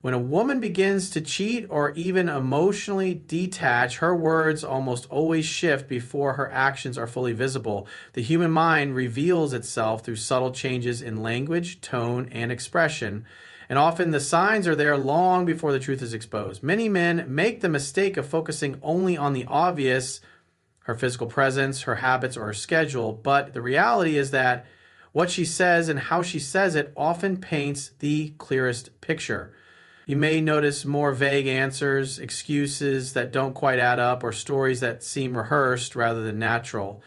When a woman begins to cheat or even emotionally detach, her words almost always shift before her actions are fully visible. The human mind reveals itself through subtle changes in language, tone, and expression, and often the signs are there long before the truth is exposed. Many men make the mistake of focusing only on the obvious, her physical presence, her habits, or her schedule, but the reality is that what she says and how she says it often paints the clearest picture. You may notice more vague answers, excuses that don't quite add up, or stories that seem rehearsed rather than natural.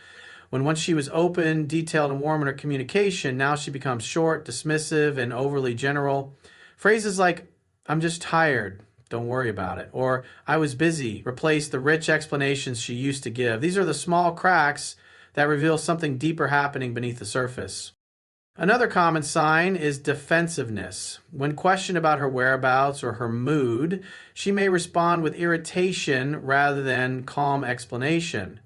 When once she was open, detailed, and warm in her communication, now she becomes short, dismissive, and overly general. Phrases like, "I'm just tired, don't worry about it," or "I was busy," replace the rich explanations she used to give. These are the small cracks that reveal something deeper happening beneath the surface. Another common sign is defensiveness. When questioned about her whereabouts or her mood, she may respond with irritation rather than calm explanation.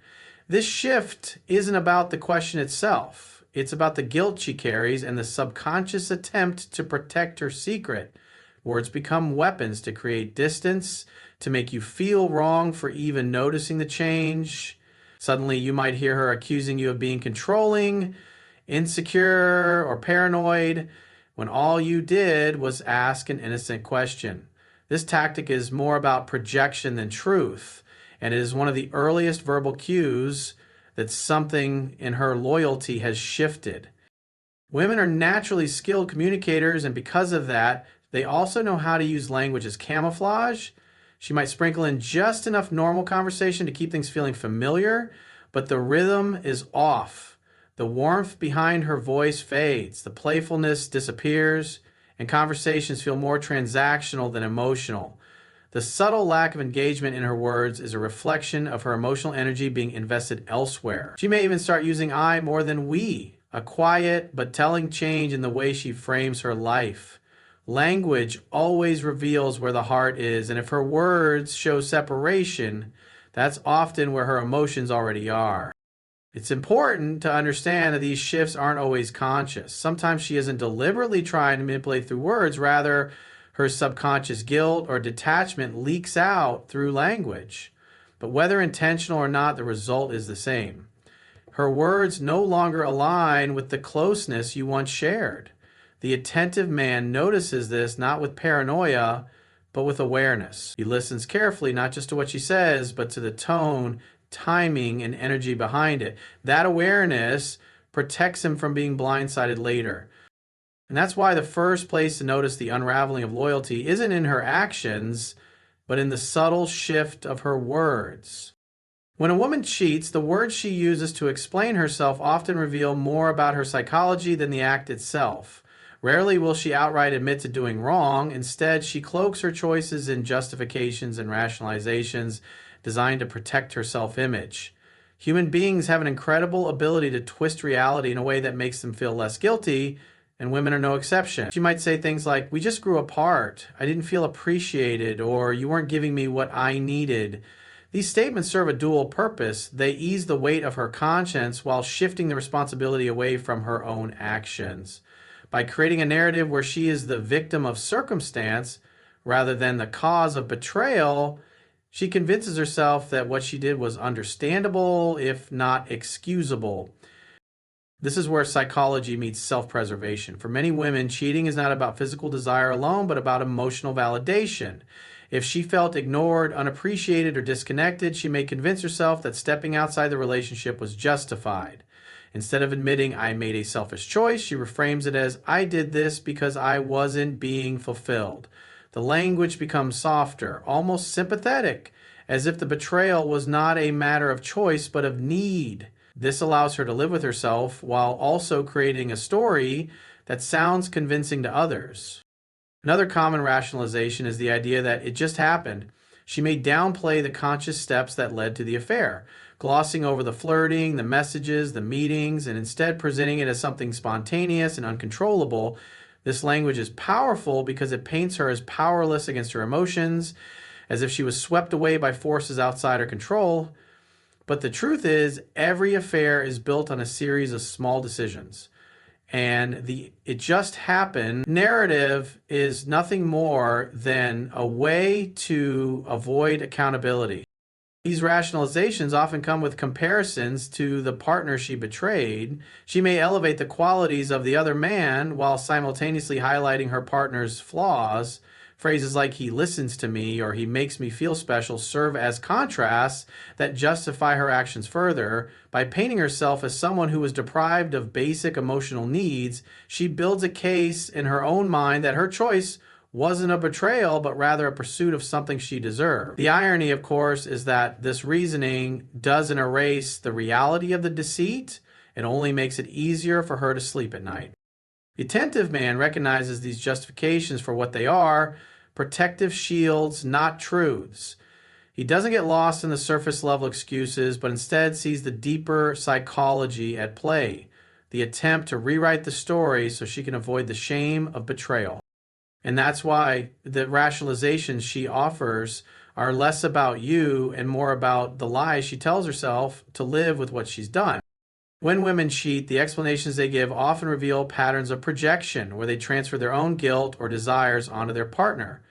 This shift isn't about the question itself. It's about the guilt she carries and the subconscious attempt to protect her secret. Words become weapons to create distance, to make you feel wrong for even noticing the change. Suddenly, you might hear her accusing you of being controlling, insecure, or paranoid, when all you did was ask an innocent question. This tactic is more about projection than truth, and it is one of the earliest verbal cues that something in her loyalty has shifted. Women are naturally skilled communicators, and because of that, they also know how to use language as camouflage. She might sprinkle in just enough normal conversation to keep things feeling familiar, but the rhythm is off. The warmth behind her voice fades, the playfulness disappears, and conversations feel more transactional than emotional. The subtle lack of engagement in her words is a reflection of her emotional energy being invested elsewhere. She may even start using I more than we, a quiet but telling change in the way she frames her life. Language always reveals where the heart is, and if her words show separation, that's often where her emotions already are. It's important to understand that these shifts aren't always conscious. Sometimes she isn't deliberately trying to manipulate through words. Rather, her subconscious guilt or detachment leaks out through language. But whether intentional or not, the result is the same. Her words no longer align with the closeness you once shared. The attentive man notices this not with paranoia, but with awareness. He listens carefully, not just to what she says, but to the tone, timing, and energy behind it. That awareness protects him from being blindsided later. And that's why the first place to notice the unraveling of loyalty isn't in her actions, but in the subtle shift of her words. When a woman cheats, the words she uses to explain herself often reveal more about her psychology than the act itself. Rarely will she outright admit to doing wrong. Instead, she cloaks her choices in justifications and rationalizations designed to protect her self-image. Human beings have an incredible ability to twist reality in a way that makes them feel less guilty, and women are no exception. She might say things like, "We just grew apart. I didn't feel appreciated," or "You weren't giving me what I needed." These statements serve a dual purpose. They ease the weight of her conscience while shifting the responsibility away from her own actions. By creating a narrative where she is the victim of circumstance rather than the cause of betrayal, she convinces herself that what she did was understandable, if not excusable. This is where psychology meets self-preservation. For many women, cheating is not about physical desire alone, but about emotional validation. If she felt ignored, unappreciated, or disconnected, she may convince herself that stepping outside the relationship was justified. Instead of admitting, "I made a selfish choice," she reframes it as, "I did this because I wasn't being fulfilled." The language becomes softer, almost sympathetic, as if the betrayal was not a matter of choice but of need. This allows her to live with herself while also creating a story that sounds convincing to others. Another common rationalization is the idea that it just happened. She may downplay the conscious steps that led to the affair, glossing over the flirting, the messages, the meetings, and instead presenting it as something spontaneous and uncontrollable. This language is powerful because it paints her as powerless against her emotions, as if she was swept away by forces outside her control. But the truth is, every affair is built on a series of small decisions. and the "it just happened" narrative is nothing more than a way to avoid accountability. These rationalizations often come with comparisons to the partner she betrayed. She may elevate the qualities of the other man while simultaneously highlighting her partner's flaws. Phrases like "he listens to me" or "he makes me feel special" serve as contrasts that justify her actions further. By painting herself as someone who was deprived of basic emotional needs, she builds a case in her own mind that her choice wasn't a betrayal, but rather a pursuit of something she deserved. The irony, of course, is that this reasoning doesn't erase the reality of the deceit. It only makes it easier for her to sleep at night. The attentive man recognizes these justifications for what they are: protective shields, not truths. He doesn't get lost in the surface level excuses, but instead sees the deeper psychology at play, the attempt to rewrite the story so she can avoid the shame of betrayal. And that's why the rationalizations she offers are less about you and more about the lies she tells herself to live with what she's done. When women cheat, the explanations they give often reveal patterns of projection, where they transfer their own guilt or desires onto their partner.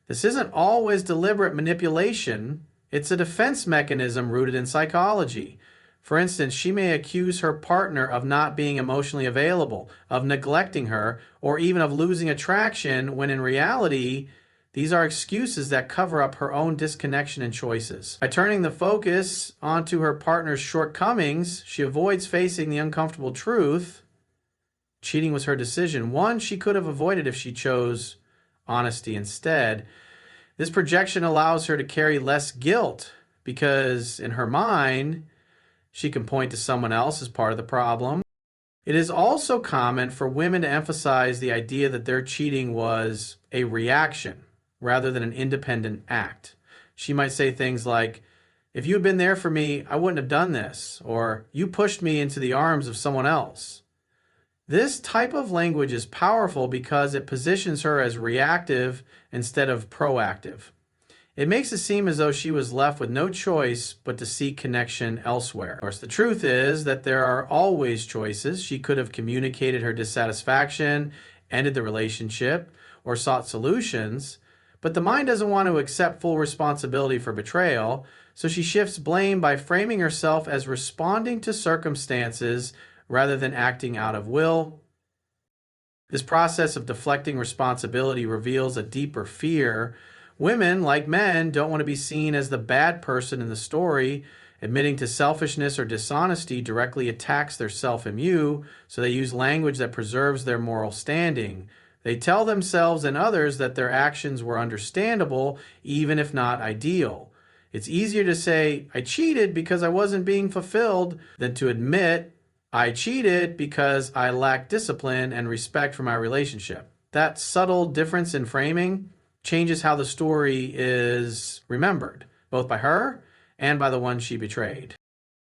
This isn't always deliberate manipulation. It's a defense mechanism rooted in psychology. For instance, she may accuse her partner of not being emotionally available, of neglecting her, or even of losing attraction, when in reality, these are excuses that cover up her own disconnection and choices. By turning the focus onto her partner's shortcomings, she avoids facing the uncomfortable truth. Cheating was her decision, one she could have avoided if she chose honesty instead. This projection allows her to carry less guilt because, in her mind, she can point to someone else as part of the problem. It is also common for women to emphasize the idea that their cheating was a reaction rather than an independent act. She might say things like, "If you had been there for me, I wouldn't have done this," or "you pushed me into the arms of someone else." This type of language is powerful because it positions her as reactive instead of proactive. It makes it seem as though she was left with no choice but to seek connection elsewhere. Of course, the truth is that there are always choices. She could have communicated her dissatisfaction, ended the relationship, or sought solutions, but the mind doesn't want to accept full responsibility for betrayal, so she shifts blame by framing herself as responding to circumstances rather than acting out of will. This process of deflecting responsibility reveals a deeper fear. Women, like men, don't want to be seen as the bad person in the story. Admitting to selfishness or dishonesty directly attacks their self-image, so they use language that preserves their moral standing. They tell themselves and others that their actions were understandable, even if not ideal. It's easier to say, "I cheated because I wasn't being fulfilled," than to admit, "I cheated because I lacked discipline and respect for my relationship." That subtle difference in framing changes how the story is remembered, both by her and by the one she betrayed.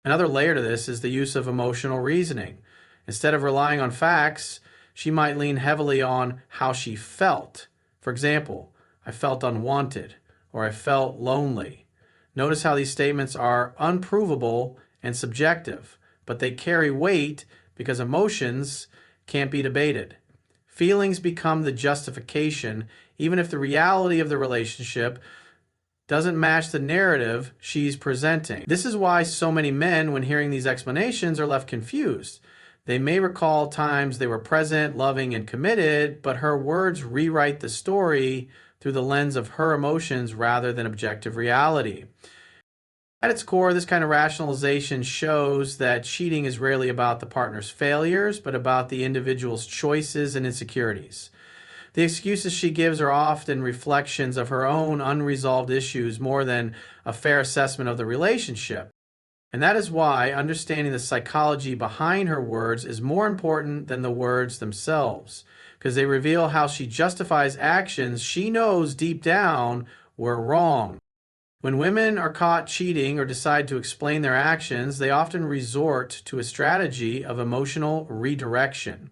Another layer to this is the use of emotional reasoning. Instead of relying on facts, she might lean heavily on how she felt. For example, "I felt unwanted," or "I felt lonely." Notice how these statements are unprovable and subjective, but they carry weight because emotions can't be debated. Feelings become the justification, even if the reality of the relationship doesn't match the narrative she's presenting. This is why so many men, when hearing these explanations, are left confused. They may recall times they were present, loving, and committed, but her words rewrite the story through the lens of her emotions rather than objective reality. At its core, this kind of rationalization shows that cheating is rarely about the partner's failures, but about the individual's choices and insecurities. The excuses she gives are often reflections of her own unresolved issues more than a fair assessment of the relationship. And that is why understanding the psychology behind her words is more important than the words themselves, because they reveal how she justifies actions she knows deep down were wrong. When women are caught cheating or decide to explain their actions, they often resort to a strategy of emotional redirection.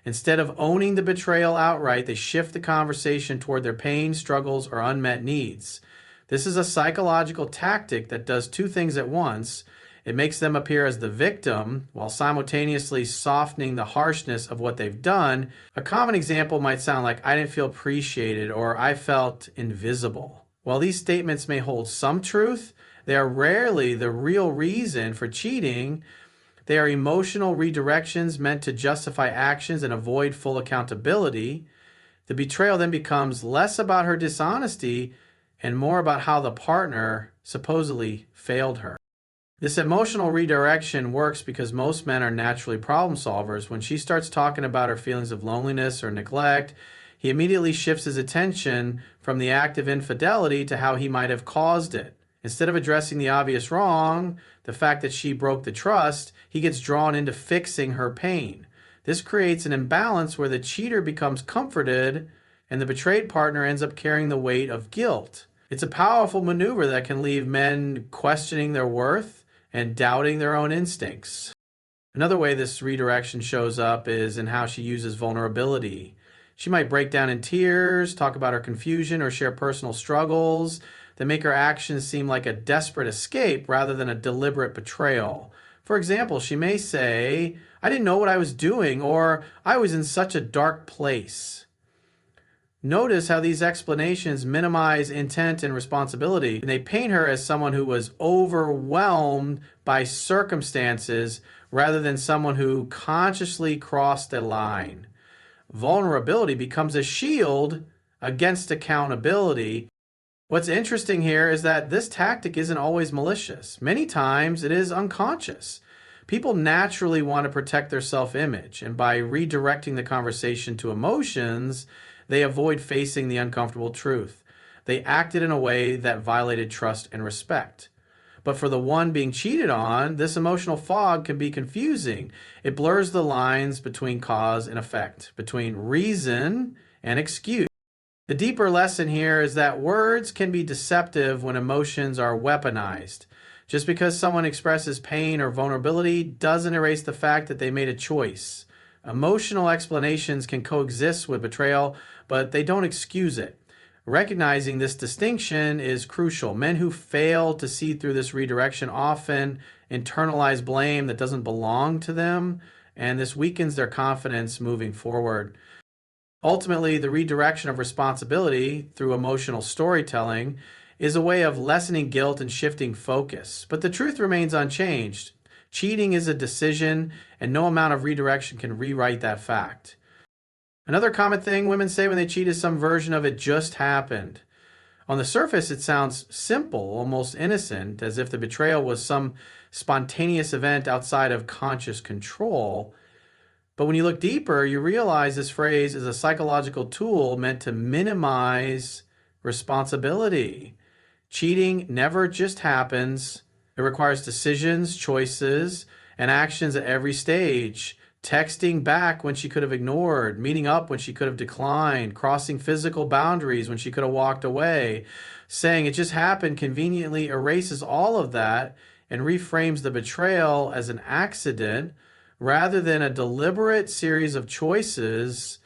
Instead of owning the betrayal outright, they shift the conversation toward their pain, struggles, or unmet needs. This is a psychological tactic that does two things at once. It makes them appear as the victim while simultaneously softening the harshness of what they've done. A common example might sound like, I didn't feel appreciated, or I felt invisible. While these statements may hold some truth, they are rarely the real reason for cheating. They are emotional redirections meant to justify actions and avoid full accountability. The betrayal then becomes less about her dishonesty and more about how the partner supposedly failed her. This emotional redirection works because most men are naturally problem solvers. When she starts talking about her feelings of loneliness or neglect, he immediately shifts his attention from the act of infidelity to how he might have caused it. Instead of addressing the obvious wrong, the fact that she broke the trust, he gets drawn into fixing her pain. This creates an imbalance where the cheater becomes comforted and the betrayed partner ends up carrying the weight of guilt. It's a powerful maneuver that can leave men questioning their worth and doubting their own instincts. Another way this redirection shows up is in how she uses vulnerability. She might break down in tears, talk about her confusion, or share personal struggles that make her actions seem like a desperate escape rather than a deliberate betrayal. For example, she may say, I didn't know what I was doing, or I was in such a dark place. Notice how these explanations minimize intent and responsibility, and they paint her as someone who was overwhelmed by circumstances rather than someone who consciously crossed a line. Vulnerability becomes a shield against accountability. What's interesting here is that this tactic isn't always malicious. Many times it is unconscious. People naturally want to protect their self-image, and by redirecting the conversation to emotions, they avoid facing the uncomfortable truth. They acted in a way that violated trust and respect. But for the one being cheated on, this emotional fog can be confusing. It blurs the lines between cause and effect, between reason and excuse. The deeper lesson here is that words can be deceptive when emotions are weaponized. Just because someone expresses pain or vulnerability doesn't erase the fact that they made a choice. Emotional explanations can coexist with betrayal, but they don't excuse it. Recognizing this distinction is crucial. Men who fail to see through this redirection often internalize blame that doesn't belong to them, and this weakens their confidence moving forward. Ultimately, the redirection of responsibility through emotional storytelling is a way of lessening guilt and shifting focus. But the truth remains unchanged. Cheating is a decision, and no amount of redirection can rewrite that fact. Another common thing women say when they cheat is some version of it just happened. On the surface, it sounds simple, almost innocent, as if the betrayal was some spontaneous event outside of conscious control. But when you look deeper, you realize this phrase is a psychological tool meant to minimize responsibility. Cheating never just happens. It requires decisions, choices, and actions at every stage. Texting back when she could have ignored, meeting up when she could have declined, crossing physical boundaries when she could have walked away. Saying it just happened conveniently erases all of that and reframes the betrayal as an accident rather than a deliberate series of choices.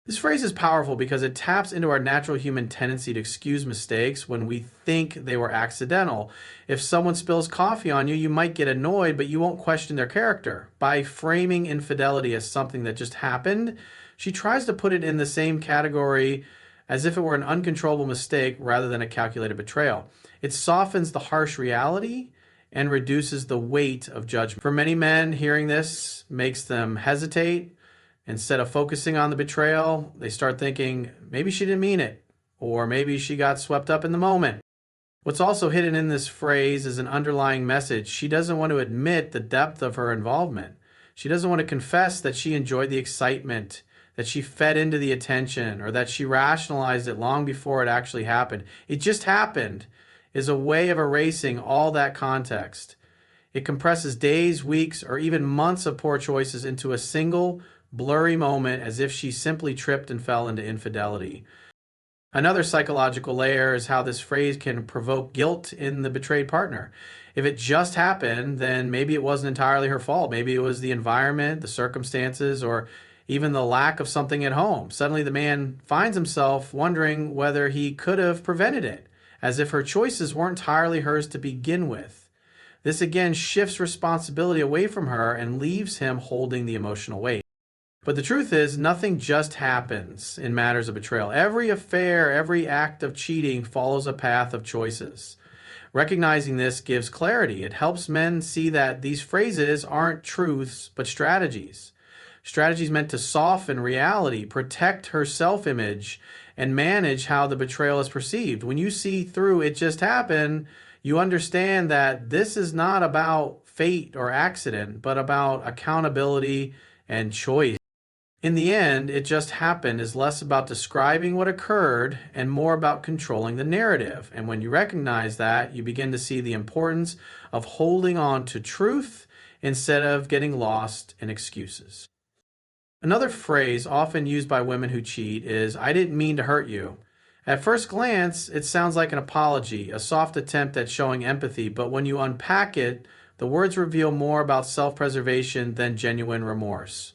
This phrase is powerful because it taps into our natural human tendency to excuse mistakes when we think they were accidental. If someone spills coffee on you, you might get annoyed, but you won't question their character. By framing infidelity as something that just happened, she tries to put it in the same category as if it were an uncontrollable mistake rather than a calculated betrayal. It softens the harsh reality and reduces the weight of judgment. For many men, hearing this makes them hesitate. Instead of focusing on the betrayal, they start thinking, maybe she didn't mean it, or maybe she got swept up in the moment. What's also hidden in this phrase is an underlying message. She doesn't want to admit the depth of her involvement. She doesn't want to confess that she enjoyed the excitement, that she fed into the attention, or that she rationalized it long before it actually happened. It just happened is a way of erasing all that context. It compresses days, weeks, or even months of poor choices into a single blurry moment, as if she simply tripped and fell into infidelity. Another psychological layer is how this phrase can provoke guilt in the betrayed partner. If it just happened, then maybe it wasn't entirely her fault. Maybe it was the environment, the circumstances, or even the lack of something at home. Suddenly the man finds himself wondering whether he could have prevented it, as if her choices weren't entirely hers to begin with. This again shifts responsibility away from her and leaves him holding the emotional weight. But the truth is, nothing just happens in matters of betrayal. Every affair, every act of cheating follows a path of choices. Recognizing this gives clarity. It helps men see that these phrases aren't truths, but strategies. Strategies meant to soften reality, protect her self-image, and manage how the betrayal is perceived. When you see through it just happened, you understand that this is not about fate or accident, but about accountability and choice. In the end, it just happened is less about describing what occurred and more about controlling the narrative. And when you recognize that, you begin to see the importance of holding on to truth instead of getting lost in excuses. Another phrase often used by women who cheat is, "I didn't mean to hurt you." At first glance, it sounds like an apology, a soft attempt at showing empathy, but when you unpack it, the words reveal more about self-preservation than genuine remorse.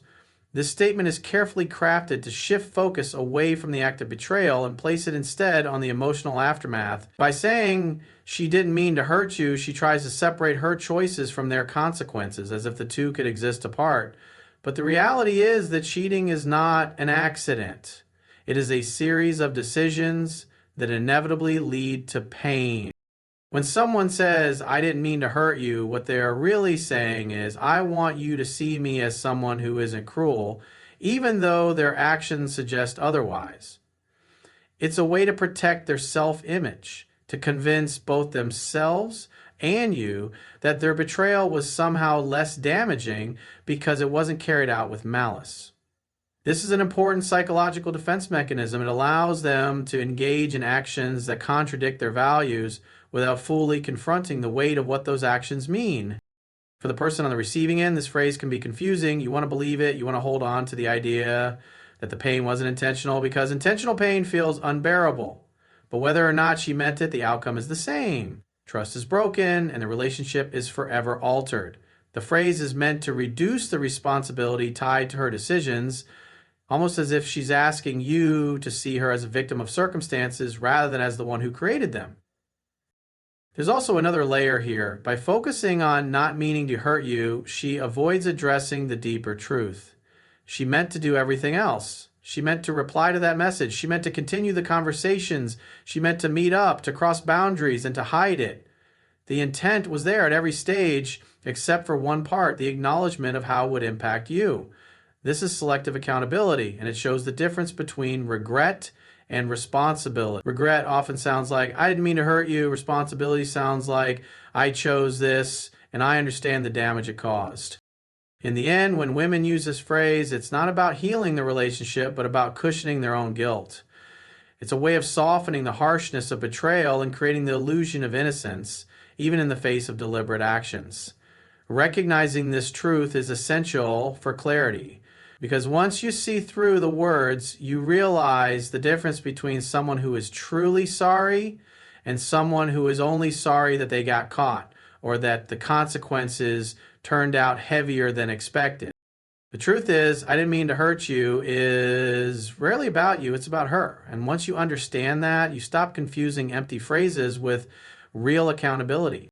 This statement is carefully crafted to shift focus away from the act of betrayal and place it instead on the emotional aftermath. By saying she didn't mean to hurt you, she tries to separate her choices from their consequences, as if the two could exist apart. But the reality is that cheating is not an accident. It is a series of decisions that inevitably lead to pain. When someone says, "I didn't mean to hurt you," what they're really saying is, "I want you to see me as someone who isn't cruel," even though their actions suggest otherwise. It's a way to protect their self-image, to convince both themselves and you that their betrayal was somehow less damaging because it wasn't carried out with malice. This is an important psychological defense mechanism. It allows them to engage in actions that contradict their values without fully confronting the weight of what those actions mean. For the person on the receiving end, this phrase can be confusing. You want to believe it. You want to hold on to the idea that the pain wasn't intentional because intentional pain feels unbearable. But whether or not she meant it, the outcome is the same. Trust is broken and the relationship is forever altered. The phrase is meant to reduce the responsibility tied to her decisions, almost as if she's asking you to see her as a victim of circumstances rather than as the one who created them. There's also another layer here. By focusing on not meaning to hurt you, she avoids addressing the deeper truth. She meant to do everything else. She meant to reply to that message. She meant to continue the conversations. She meant to meet up, to cross boundaries, and to hide it. The intent was there at every stage, except for one part, the acknowledgement of how it would impact you. This is selective accountability, and it shows the difference between regret and responsibility. Regret often sounds like, "I didn't mean to hurt you." Responsibility sounds like, "I chose this and I understand the damage it caused." In the end, when women use this phrase, it's not about healing the relationship, but about cushioning their own guilt. It's a way of softening the harshness of betrayal and creating the illusion of innocence, even in the face of deliberate actions. Recognizing this truth is essential for clarity. Because once you see through the words, you realize the difference between someone who is truly sorry and someone who is only sorry that they got caught or that the consequences turned out heavier than expected. The truth is, "I didn't mean to hurt you" is rarely about you, it's about her. And once you understand that, you stop confusing empty phrases with real accountability.